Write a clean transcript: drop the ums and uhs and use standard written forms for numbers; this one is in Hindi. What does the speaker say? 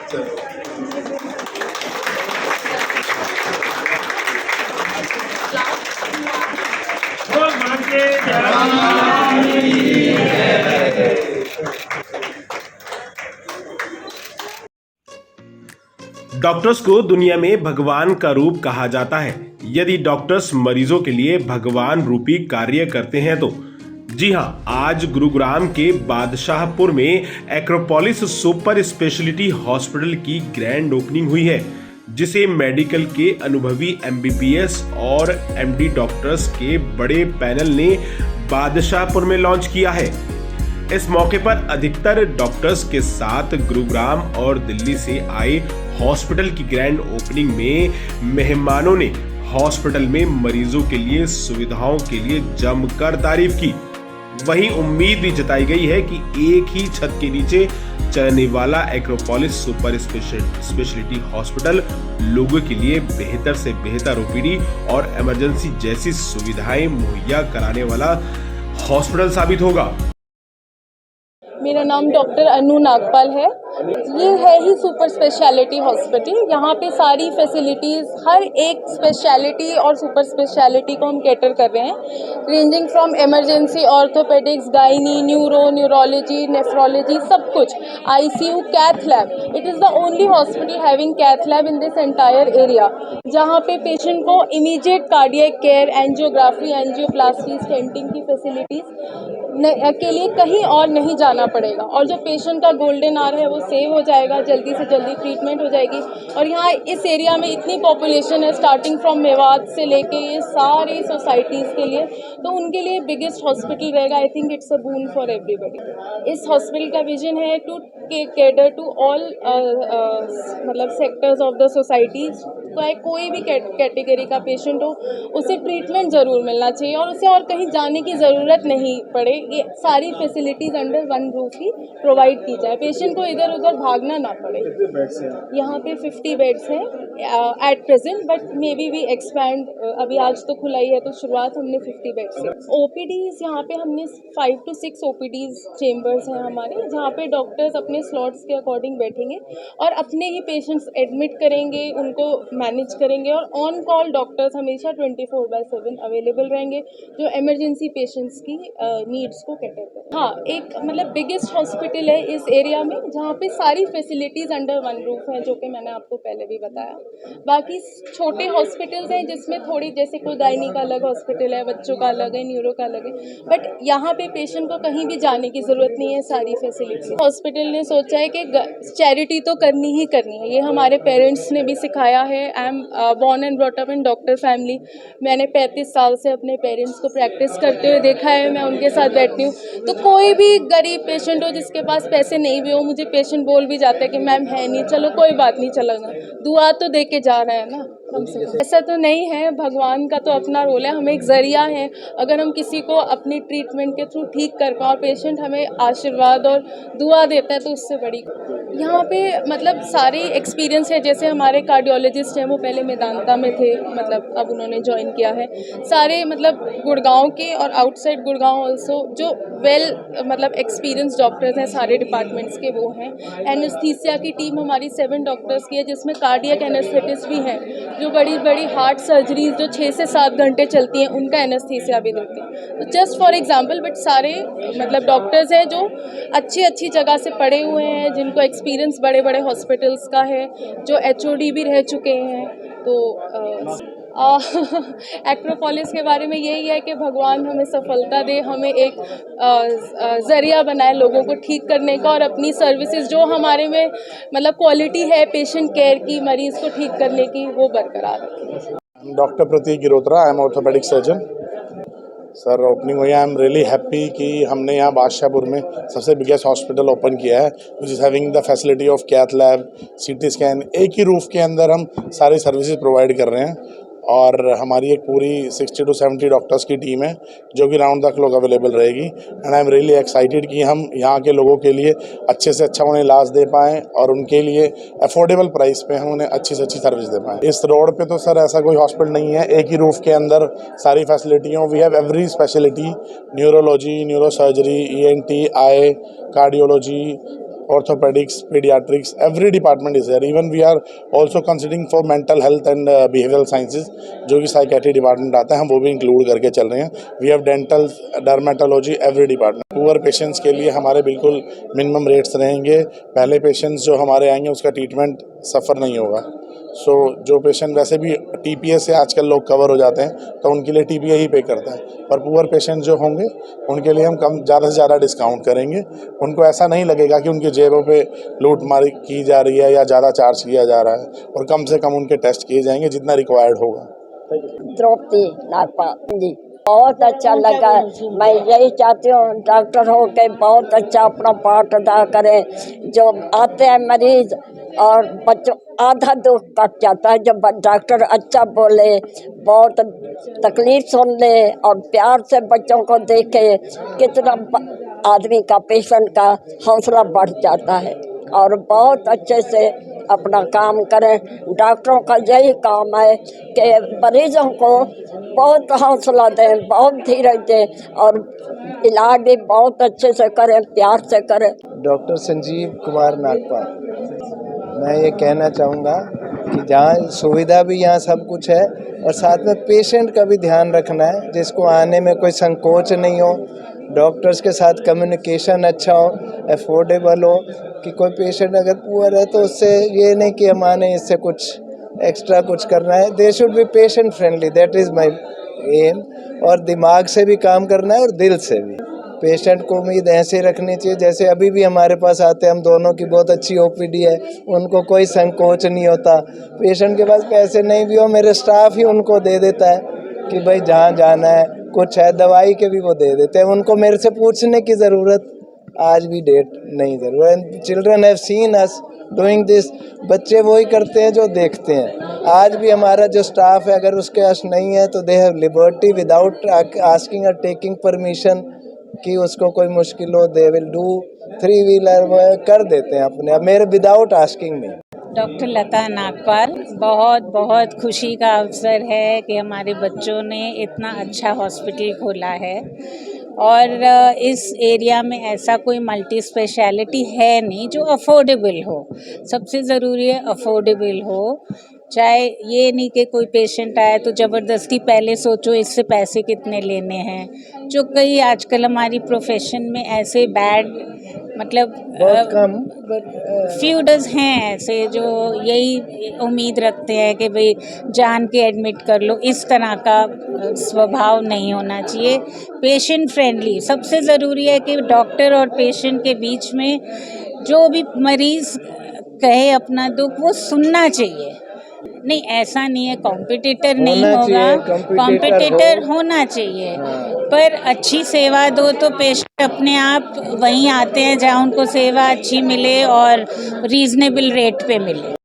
डॉक्टर्स को दुनिया में भगवान का रूप कहा जाता है। यदि डॉक्टर्स मरीजों के लिए भगवान रूपी कार्य करते हैं तो जी हाँ, आज गुरुग्राम के बादशाहपुर में एक्रोपोलिस सुपर स्पेशलिटी हॉस्पिटल की ग्रैंड ओपनिंग हुई है, जिसे मेडिकल के अनुभवी एमबीबीएस और एमडी डॉक्टर्स के बड़े पैनल ने बादशाहपुर में लॉन्च किया है। इस मौके पर अधिकतर डॉक्टर्स के साथ गुरुग्राम और दिल्ली से आए हॉस्पिटल की ग्रैंड ओपनिंग में मेहमानों ने हॉस्पिटल में मरीजों के लिए सुविधाओं के लिए जमकर तारीफ की। वहीं उम्मीद भी जताई गई है कि एक ही छत के नीचे चलने वाला एक्रोपोलिस सुपर स्पेशलिटी हॉस्पिटल लोगों के लिए बेहतर से बेहतर ओपीडी और इमरजेंसी जैसी सुविधाएं मुहैया कराने वाला हॉस्पिटल साबित होगा। मेरा नाम डॉक्टर अनु नागपाल है। ये है ही सुपर स्पेशलिटी हॉस्पिटल। यहाँ पे सारी फैसिलिटीज़, हर एक स्पेशलिटी और सुपर स्पेशलिटी को हम कैटर कर रहे हैं, ranging from emergency, orthopaedics, gynae, neurology, nephrology, सब कुछ, ICU, cath lab. It is the only hospital having cath lab in this entire area, जहाँ पे पेशेंट को immediate cardiac care, angiography, angioplasty, stenting की फैसिलिटीज़ के लिए कहीं और नहीं जाना पड़ेगा, और जो पेशेंट का गोल्डन आवर है वो सेव हो जाएगा, जल्दी से जल्दी ट्रीटमेंट हो जाएगी। और यहाँ इस एरिया में इतनी पॉपुलेशन है, स्टार्टिंग फ्रॉम मेवात से लेके ये सारी सोसाइटीज़ के लिए, तो उनके लिए बिगेस्ट हॉस्पिटल रहेगा। I think it's a boon for everybody. इस हॉस्पिटल का विजन है टू कैटर टू ऑल मतलब सेक्टर्स ऑफ द सोसाइटी। चाहे कोई भी कैटेगरी का पेशेंट हो, उसे ट्रीटमेंट ज़रूर मिलना चाहिए और उसे और कहीं जाने की ज़रूरत नहीं पड़े। ये सारी फैसिलिटीज़ अंडर वन रूफ ही प्रोवाइड की जाए, पेशेंट को इधर उधर भागना ना पड़े। यहाँ पे 50 बेड्स हैं at present, but maybe we expand. अभी आज तो खुला ही है, तो शुरुआत हमने 50 बेड से। ओपीडीज़ यहाँ पे हमने 5 to 6 ओपीडीज़ चेम्बर्स हैं हमारे, जहाँ पे डॉक्टर्स अपने स्लॉट्स के अकॉर्डिंग बैठेंगे और अपने ही पेशेंट्स एडमिट करेंगे, उनको मैनेज करेंगे, और ऑन कॉल डॉक्टर्स हमेशा 24/7 अवेलेबल रहेंगे, जो इमरजेंसी पेशेंट्स की नीड्स को कैटर करें। हाँ, एक मतलब बिगेस्ट हॉस्पिटल है इस एरिया में, जहाँ पे सारी फैसिलिटीज़ अंडर वन रूफ हैं, जो कि मैंने आपको पहले भी बताया। बाकी छोटे हॉस्पिटल्स हैं जिसमें थोड़ी, जैसे कोई गायनी का अलग हॉस्पिटल है, बच्चों का अलग है, न्यूरो का अलग है, बट यहाँ पे पेशेंट को कहीं भी जाने की ज़रूरत नहीं है, सारी फैसिलिटी। हॉस्पिटल ने सोचा है कि चैरिटी तो करनी ही करनी है, ये हमारे पेरेंट्स ने भी सिखाया है। I am born and brought up in doctor family. मैंने 35 साल से अपने पेरेंट्स को प्रैक्टिस करते हुए देखा है, मैं उनके साथ बैठती हूँ, तो कोई भी गरीब पेशेंट हो जिसके पास पैसे नहीं भी हो, मुझे पेशेंट बोल भी जाता है कि मैम है नहीं, चलो कोई बात नहीं, चलेगा, दुआ तो दे के जा रहे हैं ना कम से कम। ऐसा तो नहीं है, भगवान का तो अपना रोल है, हम एक जरिया है। अगर हम किसी को अपनी ट्रीटमेंट के थ्रू ठीक कर पाओ, पेशेंट हमें आशीर्वाद और दुआ देता है, तो उससे बड़ी यहाँ पे मतलब सारे एक्सपीरियंस है। जैसे हमारे कार्डियोलॉजिस्ट हैं, वो पहले मेदांता में थे, मतलब अब उन्होंने ज्वाइन किया है। सारे मतलब गुड़गांव के और आउटसाइड गुड़गांव ऑल्सो जो वेल मतलब एक्सपीरियंस डॉक्टर्स हैं, सारे डिपार्टमेंट्स के वो हैं। एनेस्थीसिया की टीम हमारी 7 डॉक्टर्स की है, जिसमें कार्डियक एनेस्थेटिस्ट भी हैं, जो बड़ी बड़ी हार्ट सर्जरीज जो 6 से 7 घंटे चलती हैं, उनका एनेस्थीसिया भी देते हैं। तो जस्ट फॉर एग्जांपल, बट सारे मतलब डॉक्टर्स हैं जो अच्छी जगह से पढ़े हुए हैं, जिनको एक्सपीरियंस बड़े बड़े हॉस्पिटल्स का है, जो एचओडी भी रह चुके हैं। तो एक्रोपोलिस के बारे में यही है कि भगवान हमें सफलता दे, हमें एक ज़रिया बनाए लोगों को ठीक करने का, और अपनी सर्विसेज जो हमारे में मतलब क्वालिटी है पेशेंट केयर की, मरीज़ को ठीक करने की, वो बरकरार रखें। Doctor Prateek Girotra, I am orthopaedic surgeon. Sir, opening हुई है, आई एम रियली हैप्पी कि हमने यहाँ बादशाहपुर में सबसे बिगेस्ट हॉस्पिटल ओपन किया है, which is having the facility of cath lab, CT scan. एक ही रूफ के अंदर हम सारी सर्विसेज प्रोवाइड कर रहे हैं, और हमारी एक पूरी 60 to 70 डॉक्टर्स की टीम है, जो कि राउंड द क्लॉक अवेलेबल रहेगी। And I am really excited कि हम यहाँ के लोगों के लिए अच्छे से अच्छा उन्हें इलाज दे पाएँ, और उनके लिए अफोर्डेबल प्राइस पे हम उन्हें अच्छी से अच्छी सर्विस दे पाएँ। इस रोड पे तो सर ऐसा कोई हॉस्पिटल नहीं है, एक ही रूफ के अंदर सारी फैसिलिटियों। We have every speciality, neurology, neurosurgery, ENT, eye, cardiology, orthopedics, pediatrics, every department is there. Even we are also considering for mental health and behavioral sciences, जो कि psychiatry department आता है, हम वो भी include करके चल रहे हैं. We have dental, dermatology, every department. Poor patients के लिए हमारे बिल्कुल मिनिमम रेट्स रहेंगे. पहले पेशेंट्स जो हमारे आएंगे उसका ट्रीटमेंट सफ़र नहीं होगा. सो जो पेशेंट वैसे भी टीपीए से आजकल लोग कवर हो जाते हैं तो उनके लिए टीपीए ही पे करता है. पर पुअर पेशेंट जो होंगे उनके लिए हम कम ज़्यादा से ज़्यादा डिस्काउंट करेंगे. उनको ऐसा नहीं लगेगा कि उनकी जेबों पे लूट मारी की जा रही है या ज़्यादा चार्ज किया जा रहा है, और कम से कम उनके टेस्ट किए जाएंगे जितना रिक्वायर्ड होगा. द्रौपदी नागपाल जी, बहुत अच्छा लगा. मैं यही चाहती हूँ डॉक्टर हो के बहुत अच्छा अपना पार्ट अदा करें. जो आते हैं मरीज और बच्चों आधा दुख कट जाता है जब डॉक्टर अच्छा बोले, बहुत तकलीफ सुन ले और प्यार से बच्चों को देखे. कितना आदमी का पेशेंट का हौसला बढ़ जाता है और बहुत अच्छे से अपना काम करें. डॉक्टरों का यही काम है कि मरीजों को बहुत हौसला दें, बहुत धीरज दें और इलाज भी बहुत अच्छे से करें, प्यार से करें. डॉक्टर संजीव कुमार नागपाल. मैं ये कहना चाहूँगा कि जहाँ सुविधा भी यहाँ सब कुछ है और साथ में पेशेंट का भी ध्यान रखना है, जिसको आने में कोई संकोच नहीं हो, डॉक्टर्स के साथ कम्युनिकेशन अच्छा हो, अफोर्डेबल हो. कि कोई पेशेंट अगर पुअर है तो उससे ये नहीं कि हम आने इससे कुछ एक्स्ट्रा कुछ करना है. They should be patient friendly, that is my aim. और दिमाग से भी काम करना है और दिल से भी. पेशेंट को उम्मीद ऐसे रखनी चाहिए जैसे अभी भी हमारे पास आते हैं, हम दोनों की बहुत अच्छी ओपीडी है, उनको कोई संकोच नहीं होता. पेशेंट के पास पैसे नहीं भी हो, मेरे स्टाफ ही उनको दे देता है कि भाई जहाँ जाना है, कुछ है दवाई के भी वो दे देते हैं. उनको मेरे से पूछने की ज़रूरत आज भी डेट नहीं ज़रूरत. Children have seen us doing this. बच्चे वही करते हैं जो देखते हैं. आज भी हमारा जो स्टाफ है अगर उसके पास नहीं है तो they have liberty without asking और टेकिंग परमिशन कि उसको कोई मुश्किल हो, दे विल डू 3 व्हीलर कर देते हैं अपने अब मेरे विदाउट आस्किंग में. डॉक्टर लता नागपाल. बहुत बहुत खुशी का अवसर है कि हमारे बच्चों ने इतना अच्छा हॉस्पिटल खोला है और इस एरिया में ऐसा कोई मल्टी स्पेशलिटी है नहीं जो अफोर्डेबल हो. सबसे ज़रूरी है अफोर्डेबल हो. चाहे ये नहीं कि कोई पेशेंट आए तो ज़बरदस्ती पहले सोचो इससे पैसे कितने लेने हैं, जो कई आजकल हमारी प्रोफेशन में ऐसे बैड मतलब फ्यूडर्स हैं ऐसे जो यही उम्मीद रखते हैं कि भाई जान के एडमिट कर लो. इस तरह का स्वभाव नहीं होना चाहिए. पेशेंट फ्रेंडली सबसे ज़रूरी है कि डॉक्टर और पेशेंट के बीच में जो भी मरीज़ कहे अपना दुख वो सुनना चाहिए. नहीं ऐसा नहीं है कॉम्पिटिटर नहीं होगा, कॉम्पिटिटर होना चाहिए. पर अच्छी सेवा दो तो पेशेंट अपने आप वहीं आते हैं जहाँ उनको सेवा अच्छी मिले और रीज़नेबल रेट पे मिले.